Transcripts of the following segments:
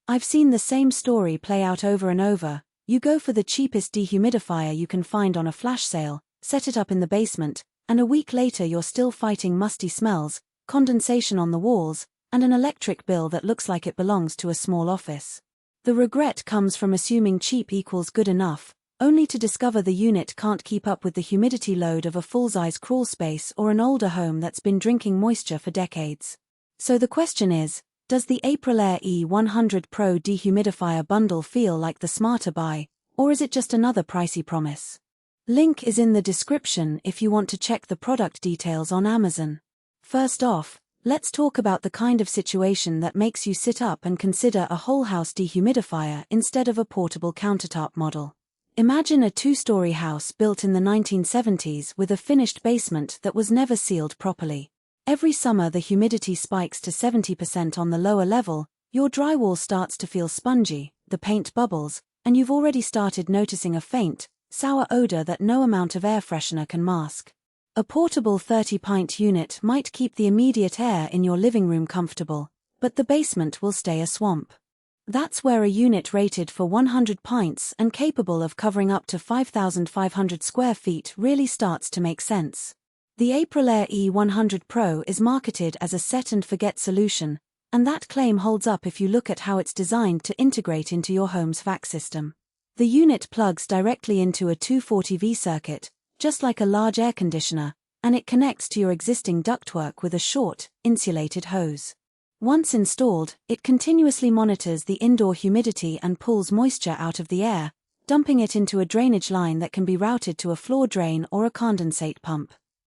I've seen the same story play out over and over. You go for the cheapest dehumidifier you can find on a flash sale, set it up in the basement, and a week later you're still fighting musty smells, condensation on the walls, and an electric bill that looks like it belongs to a small office. The regret comes from assuming cheap equals good enough, only to discover the unit can't keep up with the humidity load of a full-size crawl space or an older home that's been drinking moisture for decades. So the question is, does the AprilAire E100 Pro dehumidifier bundle feel like the smarter buy, or is it just another pricey promise? Link is in the description if you want to check the product details on Amazon. First off, let's talk about the kind of situation that makes you sit up and consider a whole-house dehumidifier instead of a portable countertop model. Imagine a two-story house built in the 1970s with a finished basement that was never sealed properly. Every summer the humidity spikes to 70% on the lower level, your drywall starts to feel spongy, the paint bubbles, and you've already started noticing a faint, sour odor that no amount of air freshener can mask. A portable 30-pint unit might keep the immediate air in your living room comfortable, but the basement will stay a swamp. That's where a unit rated for 100 pints and capable of covering up to 5,500 square feet really starts to make sense. The AprilAire E100 Pro is marketed as a set-and-forget solution, and that claim holds up if you look at how it's designed to integrate into your home's vac system. The unit plugs directly into a 240V circuit, just like a large air conditioner, and it connects to your existing ductwork with a short, insulated hose. Once installed, it continuously monitors the indoor humidity and pulls moisture out of the air, dumping it into a drainage line that can be routed to a floor drain or a condensate pump.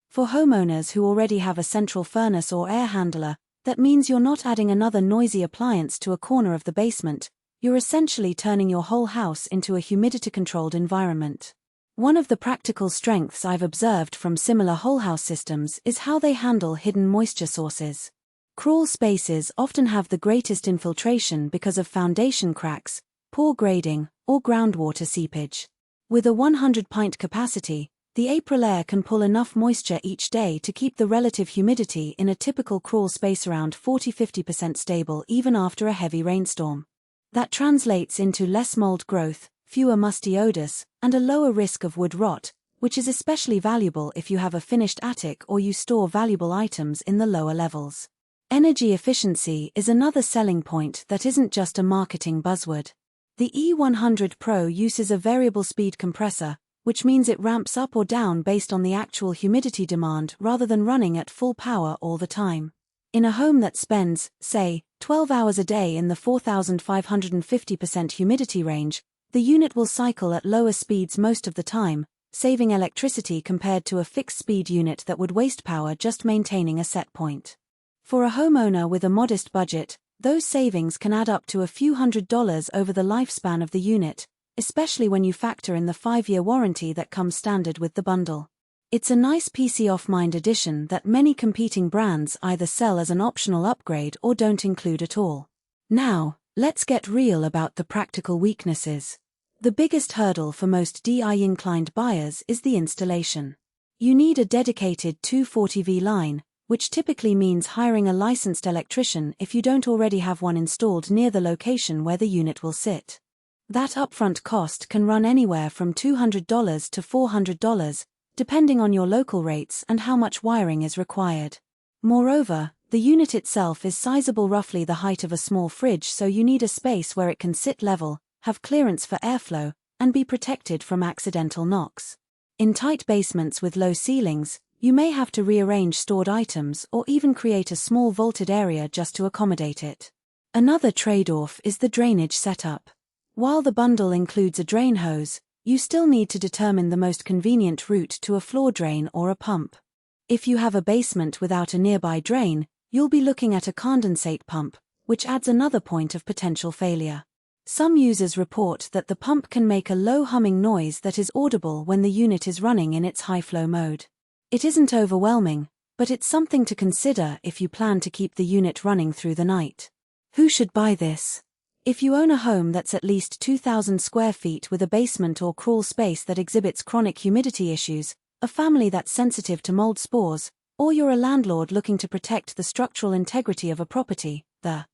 For homeowners who already have a central furnace or air handler, that means you're not adding another noisy appliance to a corner of the basement. You're essentially turning your whole house into a humidity-controlled environment. One of the practical strengths I've observed from similar whole-house systems is how they handle hidden moisture sources. Crawl spaces often have the greatest infiltration because of foundation cracks, poor grading, or groundwater seepage. With a 100-pint capacity, the AprilAire can pull enough moisture each day to keep the relative humidity in a typical crawl space around 40–50% stable even after a heavy rainstorm. That translates into less mold growth, fewer musty odors, and a lower risk of wood rot, which is especially valuable if you have a finished attic or you store valuable items in the lower levels. Energy efficiency is another selling point that isn't just a marketing buzzword. The E100 Pro uses a variable speed compressor, which means it ramps up or down based on the actual humidity demand rather than running at full power all the time. In a home that spends, say, 12 hours a day in the 4,550% humidity range, the unit will cycle at lower speeds most of the time, saving electricity compared to a fixed-speed unit that would waste power just maintaining a set point. For a homeowner with a modest budget, those savings can add up to a few $100s over the lifespan of the unit, especially when you factor in the 5-year warranty that comes standard with the bundle. It's a nice peace-of-mind addition that many competing brands either sell as an optional upgrade or don't include at all. Now, let's get real about the practical weaknesses. The biggest hurdle for most DI-inclined buyers is the installation. You need a dedicated 240V line, which typically means hiring a licensed electrician if you don't already have one installed near the location where the unit will sit. That upfront cost can run anywhere from $200 to $400, depending on your local rates and how much wiring is required. Moreover, the unit itself is sizable, roughly the height of a small fridge, so you need a space where it can sit level, have clearance for airflow, and be protected from accidental knocks. In tight basements with low ceilings, you may have to rearrange stored items or even create a small vaulted area just to accommodate it. Another trade-off is the drainage setup. While the bundle includes a drain hose, you still need to determine the most convenient route to a floor drain or a pump. If you have a basement without a nearby drain, you'll be looking at a condensate pump, which adds another point of potential failure. Some users report that the pump can make a low humming noise that is audible when the unit is running in its high-flow mode. It isn't overwhelming, but it's something to consider if you plan to keep the unit running through the night. Who should buy this? If you own a home that's at least 2,000 square feet with a basement or crawl space that exhibits chronic humidity issues, a family that's sensitive to mold spores, or you're a landlord looking to protect the structural integrity of a property, the